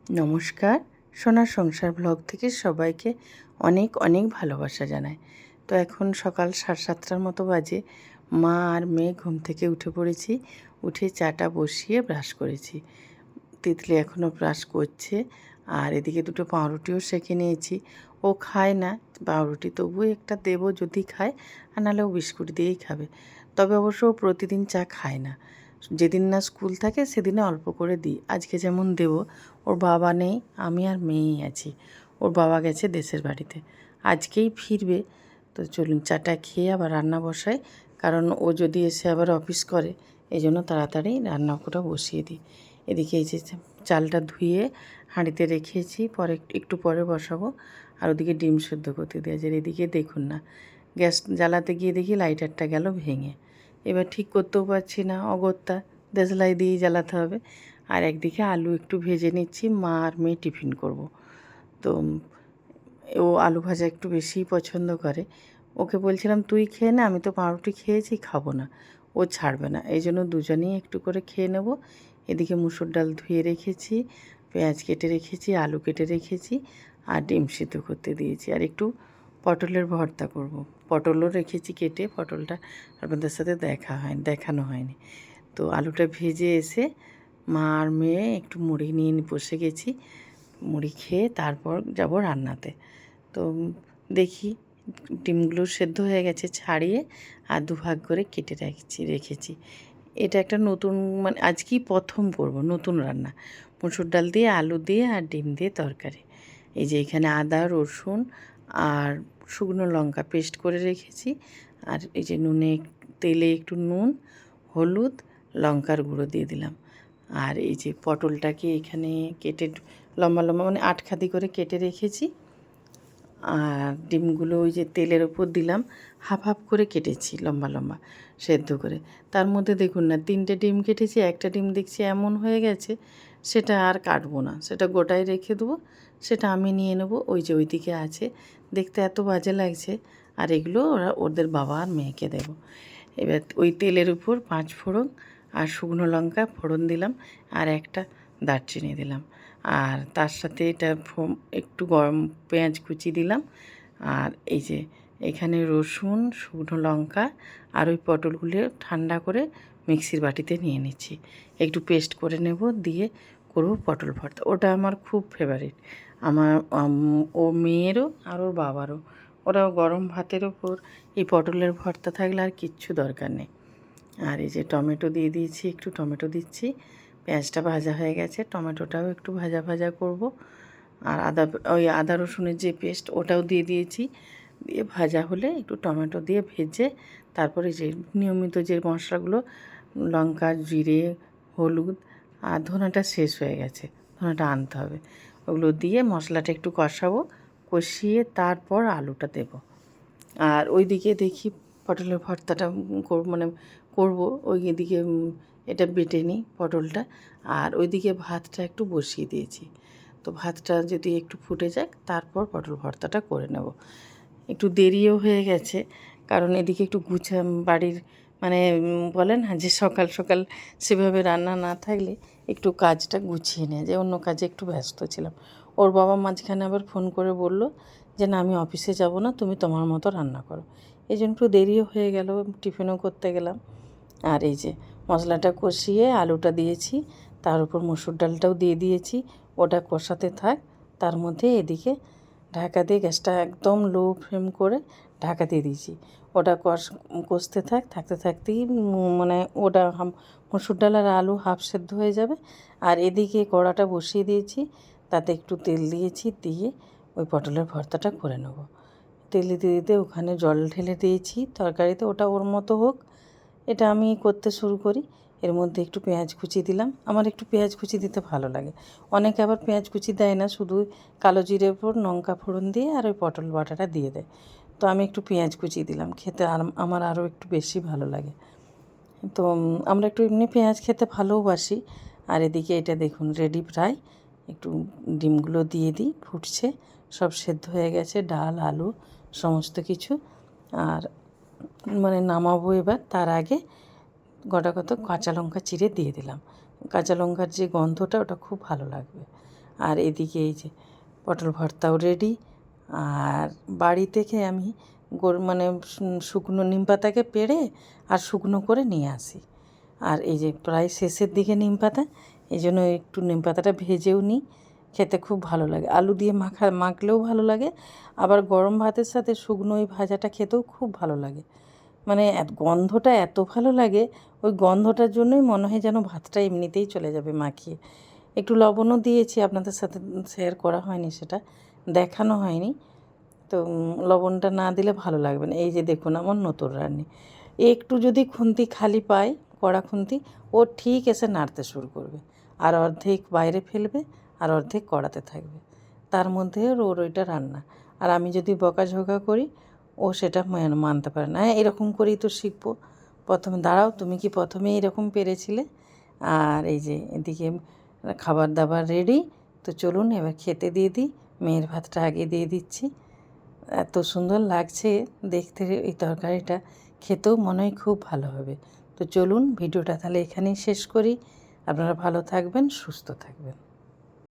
নমস্কার, সোনার সংসার ব্লগ থেকে সবাইকে অনেক অনেক ভালোবাসা জানাই। তো এখন সকাল 7:30টার মতো বাজে। মা আর মেয়ে ঘুম থেকে উঠে পড়েছি। উঠে চাটা বসিয়ে ব্রাশ করেছি। তিতলি এখনও ব্রাশ করছে। আর এদিকে দুটো পাউরুটিও সেঁকে নিয়েছি। ও খায় না পাউরুটি, তবুও একটা দেবো যদি খায়, আর নাহলে ও বিস্কুট দিয়েই খাবে। তবে অবশ্য ও প্রতিদিন চা খায় না। যেদিন না স্কুল থাকে সেদিনে অল্প করে দিই। আজকে যেমন দেবো, ওর বাবা নেই, আমি আর মেয়েই আছি। ওর বাবা গেছে দেশের বাড়িতে, আজকেই ফিরবে। তো চলুন চাটা খেয়ে আবার রান্না বসাই, কারণ ও যদি এসে আবার অফিস করে, এই জন্য তাড়াতাড়ি রান্নাটা বসিয়ে দিই। এদিকে এই যে চালটা ধুয়ে হাঁড়িতে রেখেছি, পরে একটু পরে বসাবো। আর ওদিকে ডিম সেদ্ধ করতে দিয়েছে। এদিকে দেখুন না, গ্যাস জ্বালাতে গিয়ে দেখি লাইটারটা গেল ভেঙে। এবার ঠিক করতেও পারছি না, অগত্যা দেশলাই দিয়েই জ্বালাতে হবে। আর একদিকে আলু একটু ভেজে নিচ্ছি, মা আর মেয়ে টিফিন করব। তো ও আলু ভাজা একটু বেশিই পছন্দ করে। ওকে বলছিলাম তুই খেয়ে নে, আমি তো পাউরুটি খেয়েছি, খাবো না। ও ছাড়বে না, এই জন্য দুজনেই একটু করে খেয়ে নেব। এদিকে মুসুর ডাল ধুয়ে রেখেছি, পেঁয়াজ কেটে রেখেছি, আলু কেটে রেখেছি, আর ডিম সিদ্ধ করতে দিয়েছি। আর একটু পটলের ভর্তা করব। পটলও রেখেছি কেটে, পটলটা আপনাদের সাথে দেখানো হয়নি। তো আলুটা ভেজে এসে মা আর মেয়ে একটু মুড়ি নিয়ে বসে গেছি। মুড়ি খেয়ে তারপর যাব রান্নাতে। তো দেখি ডিমগুলো সেদ্ধ হয়ে গেছে, ছাড়িয়ে আর দুভাগ করে কেটে রেখেছি। এটা একটা নতুন, মানে আজকেই প্রথম করব নতুন রান্না, মসুর ডাল দিয়ে আলু দিয়ে আর ডিম দিয়ে তরকারি। এই যে এখানে আদা রসুন আর শুকনো লঙ্কা পেস্ট করে রেখেছি। আর এই যে তেলে একটু নুন, হলুদ, লঙ্কার গুঁড়ো দিয়ে দিলাম। আর এই যে পটলটাকে এখানে কেটে লম্বা লম্বা, মানে আটখাদি করে কেটে রেখেছি। আর ডিমগুলো ওই যে তেলের ওপর দিলাম, হাফ হাফ করে কেটেছি লম্বা লম্বা সেদ্ধ করে। তার মধ্যে দেখুন না, 3টে ডিম কেটেছি, একটা ডিম দেখছি এমন হয়ে গেছে, সেটা আর কাটবো না, সেটা গোটায় রেখে দেবো। সেটা আমি নিয়ে নেব, ওই যে ওইদিকে আছে। দেখতে এত বাজে লাগছে। আর এগুলো ওদের বাবা আর মেয়েকে দেবো। এবার ওই তেলের উপর 5 ফোড়ন আর শুকনো লঙ্কা ফোড়ন দিলাম, আর একটা দারচিনি দিলাম। আর তার সাথে এটা একটু গরম পেঁয়াজ কুচি দিলাম। আর এই যে এখানে রসুন, শুকনো লঙ্কা আর ওই পটলগুলো ঠান্ডা করে মিক্সির বাটিতে নিয়ে নিচ্ছি, একটু পেস্ট করে নেব, দিয়ে করব পটল ভর্তা। ওটা আমার খুব ফেভারিট, আমার ও মেয়েরও আর ওর বাবারও। ওরাও গরম ভাতের ওপর এই পটলের ভর্তা থাকলে আর কিচ্ছু দরকার নেই। আর এই যে টমেটো দিয়ে দিয়েছি, একটু টমেটো দিচ্ছি। পেঁয়াজটা ভাজা হয়ে গেছে, টমেটোটাও একটু ভাজা ভাজা করব। আর আদা রসুনের যে পেস্ট ওটাও দিয়ে দিয়েছি। দিয়ে ভাজা হলে একটু টমেটো দিয়ে ভেজে তারপরে যে নিয়মিত যে মশলাগুলো, লঙ্কা, জিরে, হলুদ, আর ধনেটা শেষ হয়ে গেছে, ধনেটা আনতে হবে, ওগুলো দিয়ে মশলাটা একটু কষাবো। কষিয়ে তারপর আলুটা দেব। আর ওইদিকে দেখি পটলের ভর্তাটা মানে করব, ওই দিকে এটা বেটে নিই পটলটা। আর ওইদিকে ভাতটা একটু বসিয়ে দিয়েছি। তো ভাতটা যদি একটু ফুটে যাক, তারপর পটল ভর্তাটা করে নেব। একটু দেরিও হয়ে গেছে, কারণ এদিকে একটু বাড়ির, মানে বলে না যে সকাল সকাল সেভাবে রান্না না থাকলে একটু কাজটা গুছিয়ে নেয়, যে অন্য কাজে একটু ব্যস্ত ছিলাম। ওর বাবা মাঝখানে আবার ফোন করে বলল যে না, আমি অফিসে যাব না, তুমি তোমার মতো রান্না করো। এই জন্য একটু দেরিও হয়ে গেল, টিফিনও করতে গেলাম। আর এই যে মশলাটা কষিয়ে আলুটা দিয়েছি, তার উপর মসুর ডালটাও দিয়ে দিয়েছি। ওটা কষাতে থাক, তার মধ্যে এদিকে ঢাকা দিয়ে গ্যাসটা একদম লো ফ্লেম করে ঢাকা দিয়ে দিয়েছি। ওটা কষতে থাকতে থাকতেই মানে ওটা মসুর ডাল আর আলু হাফ সেদ্ধ হয়ে যাবে। আর এদিকে কড়াটা বসিয়ে দিয়েছি, তাতে একটু তেল দিয়েছি, দিয়ে ওই পটলের ভর্তাটা করে নেব। তেল দিতে দিতে ওখানে জল ঢেলে দিয়েছি তরকারিতে, ওটা ওর মতো হোক, এটা আমি করতে শুরু করি। এর মধ্যে একটু পেঁয়াজ কুচি দিলাম, আমার একটু পেঁয়াজ কুচি দিতে ভালো লাগে। অনেকে আবার পেঁয়াজ কুচি দেয় না, শুধু কালো জিরের উপর লঙ্কা ফোড়ন দিয়ে আর ওই পটল বাটাটা দিয়ে দেয়। তো আমি একটু পেঁয়াজ কুচি দিলাম, খেতে আমার আরও একটু বেশি ভালো লাগে। তো আমরা একটু এমনি পেঁয়াজ খেতে ভালোবাসি। আর এদিকে এটা দেখুন রেডি প্রায়। একটু ডিমগুলো দিয়ে দিই, ফুটছে, সব সেদ্ধ হয়ে গেছে, ডাল আলু সমস্ত কিছু। আর মানে নামাবো এবার, তার আগে কত কাঁচা লঙ্কা চিড়ে দিয়ে দিলাম। কাঁচা লঙ্কার যে গন্ধটা, ওটা খুব ভালো লাগবে। আর এদিকে এই যে পটল ভর্তাও রেডি। আর বাড়ি থেকে আমি মানে শুকনো নিম পাতাকে পেড়ে আর শুকনো করে নিয়ে আসি। আর এই যে প্রায় শেষের দিকে নিম পাতা, এই জন্য একটু নিম পাতাটা ভেজেও নিই, খেতে খুব ভালো লাগে। আলু দিয়ে মাখলেও ভালো লাগে, আবার গরম ভাতের সাথে শুকনো ওই ভাজাটা খেতেও খুব ভালো লাগে। মানে গন্ধটা এত ভালো লাগে, ওই গন্ধটার জন্যই মনে হয় যেন ভাতটা এমনিতেই চলে যাবে মাখিয়ে। একটু লবণও দিয়েছি, আপনাদের সাথে শেয়ার করা হয়নি, সেটা দেখানো হয়নি। তো লবণটা না দিলে ভালো লাগবে না। এই যে দেখুন আমার নতুন রান্নি, একটু যদি খুন্তি খালি পায়, কড়া খুন্তি, ও ঠিক এসে নাড়তে শুরু করবে, আর অর্ধেক বাইরে ফেলবে আর অর্ধেক কড়াতে থাকবে। তার মধ্যে ওর ওইটা রান্না। আর আমি যদি বকাঝকা করি, ও সেটা মানতে পারে না। এরকম করেই তো শিখবো। প্রথমে দাঁড়াও, তুমি কি প্রথমে এরকম পেরেছিলে? আর এই যে এদিকে খাবার দাবার রেডি। তো চলুন এবার খেতে দিয়ে দিই। মেয়ের ভাতটা আগে দিয়ে দিচ্ছি। এত সুন্দর লাগছে দেখতে এই তরকারিটা, খেতেও মনে হয় খুব ভালো হবে। তো চলুন ভিডিওটা তাহলে এখানেই শেষ করি। আপনারা ভালো থাকবেন, সুস্থ থাকবেন।